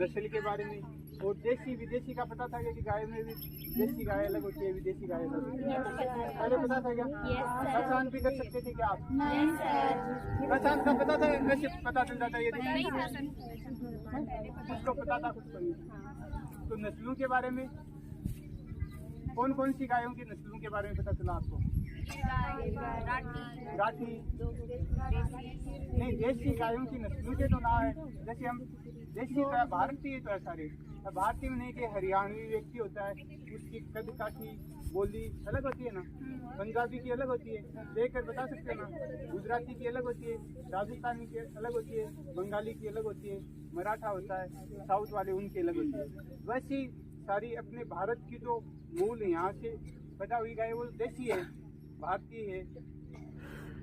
नस्ल के बारे में, और देसी विदेशी का पता था कि गाय में भी देसी गाय अलग होती है, विदेशी गाय अलग होती है? पहले पता था क्या? पहचान भी कर सकते थे क्या आप? पहचान का पता था? कैसे पता चल जाता है यदि उसको पता था कुछ नहीं? तो नस्लों के बारे में कौन कौन सी गायों की नस्लों के बारे में पता चला आपको? राठी नहीं, देसी गायों की नस्लों के तो ना है। जैसे हम देसी गाय भारतीय तो है सारे, भारतीय में नहीं कि हरियाणवी व्यक्ति होता है, उसकी कद काठी बोली अलग होती है ना, पंजाबी की अलग होती है, देख कर बता सकते हैं ना, गुजराती की अलग होती है, राजस्थानी की अलग होती है, बंगाली की अलग होती है, मराठा होता है, साउथ वाले उनकी अलग होती है। वैसी सारी अपने भारत की जो मूल यहाँ से पैदा हुई गाय वो देसी है, भारतीय है,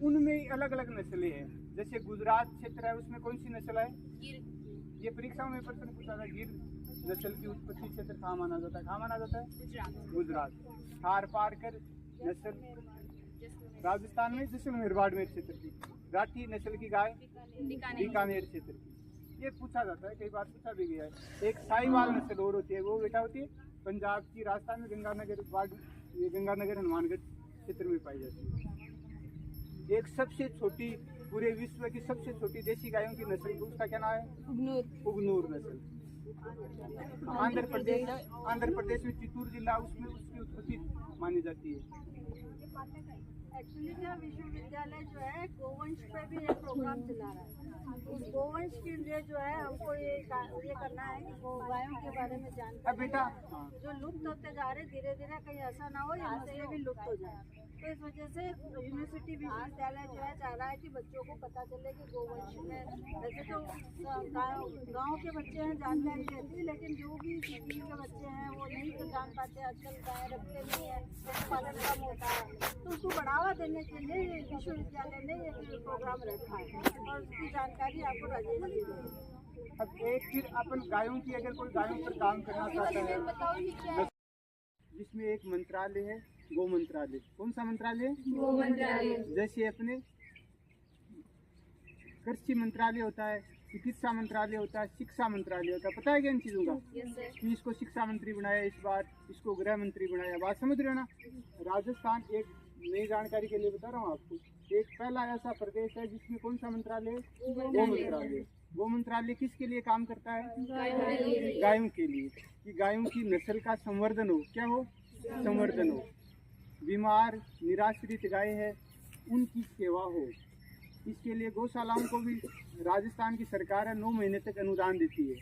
उनमें अलग अलग नस्लें हैं। जैसे गुजरात क्षेत्र है, उसमें कौन सी नस्ल है? ये परीक्षाओं में प्रश्न पूछा था, गिर नस्ल की उत्पत्ति क्षेत्र कहाँ माना जाता है? कहाँ माना जाता है? गुजरात। थारपारकर नस्ल राजस्थान में, जैसलमेर बाड़मेर क्षेत्र की। राठी नस्ल की गाय बीकानेर क्षेत्र की। ये पूछा जाता है, कई बार पूछा भी गया है। एक साहिवाल नस्ल और होती है, वो बेटा होती है पंजाब की, राजस्थान में गंगानगर हनुमानगढ़ क्षेत्र में पाई जाती है। एक सबसे छोटी, पूरे विश्व की सबसे छोटी देसी गायों की नस्ल, उसका क्या नाम है? उगनूर नस्ल। आंध्र प्रदेश में चित्तूर जिला, उसमें उसकी उत्पत्ति मानी जाती है। एक्चुअली क्या विश्वविद्यालय जो है गोवंश पे भी एक प्रोग्राम चला रहा है। उस गोवंश के लिए जो है हमको ये करना है कि गायों के बारे में जानकारी बेटा जो लुप्त होते जा रहे, धीरे धीरे कहीं ऐसा ना हो यहाँ से ये भी लुप्त हो जाए। तो इस वजह से यूनिवर्सिटी विश्वविद्यालय जो है चाह रहा है कि बच्चों को पता चले कि गोवंश में, वैसे तो गाँव के बच्चे हैं जानकारी रहती है, लेकिन जो भी सिटी के बच्चे हैं वो नहीं तो जान पाते, आजकल गाय रखते नहीं है, पालन कम होता है। तो उसको बढ़ावा देने के लिए विश्वविद्यालय ने ये प्रोग्राम रखा है और उसकी जानकारी आपको राजेश जी देंगे। अब एक फिर अपन गायों की, अगर कोई गायों पर काम करना चाहता है, जिसमें एक मंत्रालय है, गो मंत्रालय। कौन सा मंत्रालय? गो मंत्रालय। जैसे अपने कृषि मंत्रालय होता है, चिकित्सा मंत्रालय होता है, शिक्षा मंत्रालय होता है। पता है क्या इन चीजों का? कि इसको शिक्षा मंत्री बनाया इस बार, इसको गृह मंत्री बनाया। बात समझ रहे हो ना? राजस्थान, एक नई जानकारी के लिए बता रहा हूँ आपको, एक पहला ऐसा प्रदेश है जिसमें कौन सा मंत्रालय है? गो मंत्रालय। गो मंत्रालय किसके लिए काम करता है? गायों के लिए, कि गायों की नस्ल का संवर्धन हो। क्या हो? संवर्धन हो। बीमार निराश्रित गाय है उनकी सेवा हो। इसके लिए गौशालाओं को भी राजस्थान की सरकार है 9 महीने तक अनुदान देती है।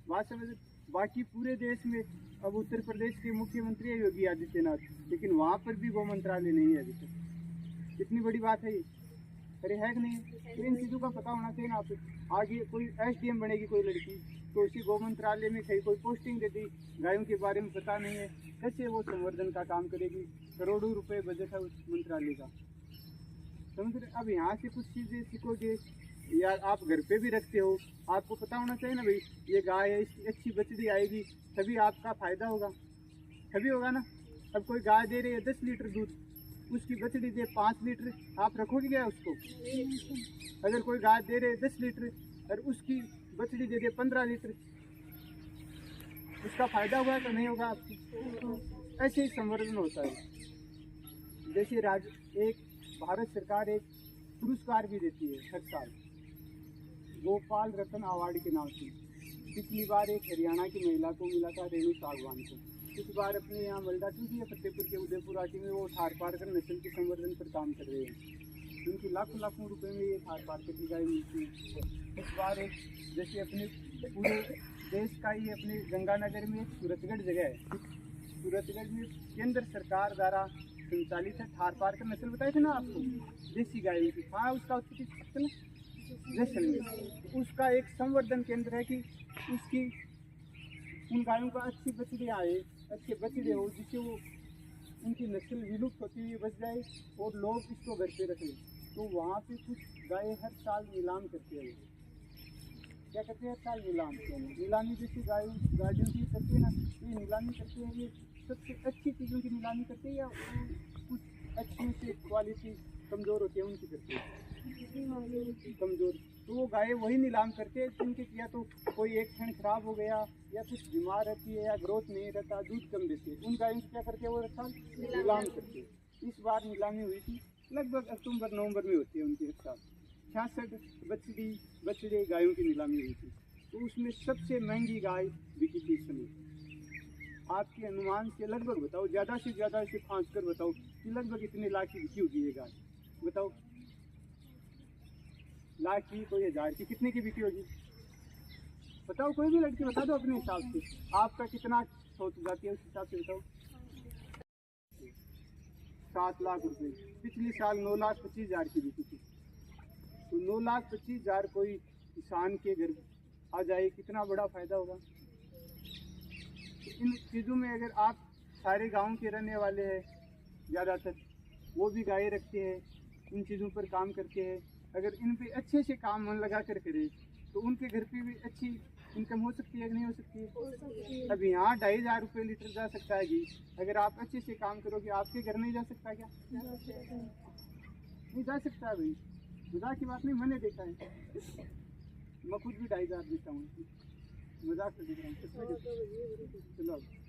बात समझ? बाकी पूरे देश में अब उत्तर प्रदेश के मुख्यमंत्री है योगी आदित्यनाथ, लेकिन वहाँ पर भी गौ मंत्रालय नहीं है अभी तक। कितनी बड़ी बात है ये? अरे है कि नहीं? तो इन चीज़ों का पता होना चाहिए ना। आप आगे कोई SDM बनेगी कोई लड़की, तो उसी गौ मंत्रालय में कहीं कोई पोस्टिंग दे दी, गायों के बारे में पता नहीं है, कैसे वो संवर्धन का काम करेगी? करोड़ों रुपए बजट है उस मंत्रालय का, समझ रहे? अब यहाँ से कुछ चीज़ें सीखोगे, या आप घर पे भी रखते हो, आपको पता होना चाहिए ना भाई, ये गाय है, इसकी अच्छी बछड़ी आएगी तभी आपका फायदा होगा, तभी होगा ना। अब कोई गाय दे रही है 10 लीटर दूध, उसकी बछड़ी दे 5 लीटर, आप रखोगे क्या उसको? अगर कोई गाय दे रहे 10 लीटर और उसकी बछड़ी दे दे 15 लीटर, उसका फायदा हुआ तो नहीं होगा आपको? ऐसे ही संवर्धन होता है। जैसे एक भारत सरकार एक पुरस्कार भी देती है हर साल, गोपाल रत्न अवार्ड के नाम से। पिछली बार एक हरियाणा की महिला को मिला था, रेणु सागवान को। इस बार अपने यहाँ मलदा टूटी है फतेहपुर के उदयपुर आटी में, वो थारपारकर नस्ल के संवर्धन पर काम कर रहे हैं। उनकी लाखों लाखों रुपए में ये थारपारकर की गाय मिलती है। इस बार एक, जैसे अपने पूरे देश का ही अपने गंगानगर में एक सूरतगढ़ जगह है, सूरतगढ़ में केंद्र सरकार द्वारा संचालित है थारपारकर नस्ल, बताए थे ना आपको, देसी गायों की। हाँ, उसका उत्पत्ति जैसलमेर। उसका एक संवर्धन केंद्र है कि उसकी उन गायों का अच्छी बछड़ी आए, अच्छे बछड़े हो, जिससे वो उनकी नस्ल विलुप्त होती हुई बच जाए और लोग इसको घर पे रखें। तो वहाँ पे कुछ गाय हर साल नीलाम करते हैं। क्या करते हैं? हर साल नीलामी जैसी गाड़ियों की करते हैं ना, ये नीलामी करते हैं। ये सबसे अच्छी चीज़ों की नीलामी करते हैं, या कुछ अच्छी से क्वालिटी कमज़ोर होती है उनकी करते हैं? कमज़ोर। तो वो गाय वही नीलाम करते हैं जिनके या तो कोई एक क्षण खराब हो गया या कुछ बीमार रहती है या ग्रोथ नहीं रहता, दूध कम देते, उन गायों को क्या करते हैं वो रखा नीलाम करते हैं। इस बार नीलामी हुई थी, लगभग अक्टूबर नवंबर में होती है उनकी हर साल। 66 बछड़े गायों की नीलामी हुई थी, तो उसमें सबसे महंगी गाय बिकी थी इस समय। आपके अनुमान से लगभग बताओ, ज़्यादा से ज़्यादा इसे फांस कर बताओ कि लगभग इतने लाख की बिकी होगी ये गाय, बताओ। लाख की, कोई 1000 की, कितने की बिकी होगी बताओ, कोई भी लड़की बता दो अपने हिसाब से, आपका कितना सोच जाती है उस हिसाब से बताओ। 7 लाख रुपए। पिछले साल 9,25,000 की बिकी थी, तो 9,25,000 कोई किसान के घर आ जाए, कितना बड़ा फायदा होगा। इन चीज़ों में अगर आप सारे गांव के रहने वाले हैं, ज़्यादातर वो भी गाय रखते हैं, इन चीज़ों पर काम करते हैं, अगर इन पे अच्छे से काम मन लगा कर करें तो उनके घर पे भी अच्छी इनकम हो सकती है कि नहीं हो सकती है। अब यहाँ 2,500 रुपये लीटर जा सकता है घी, अगर आप अच्छे से काम करोगे आपके घर नहीं जा सकता क्या? नहीं जा सकता भाई, मजाक की बात नहीं, मैंने देखा है, मैं खुद भी 2,500 देता हूँ, मजाक से देख रहा हूँ। चलो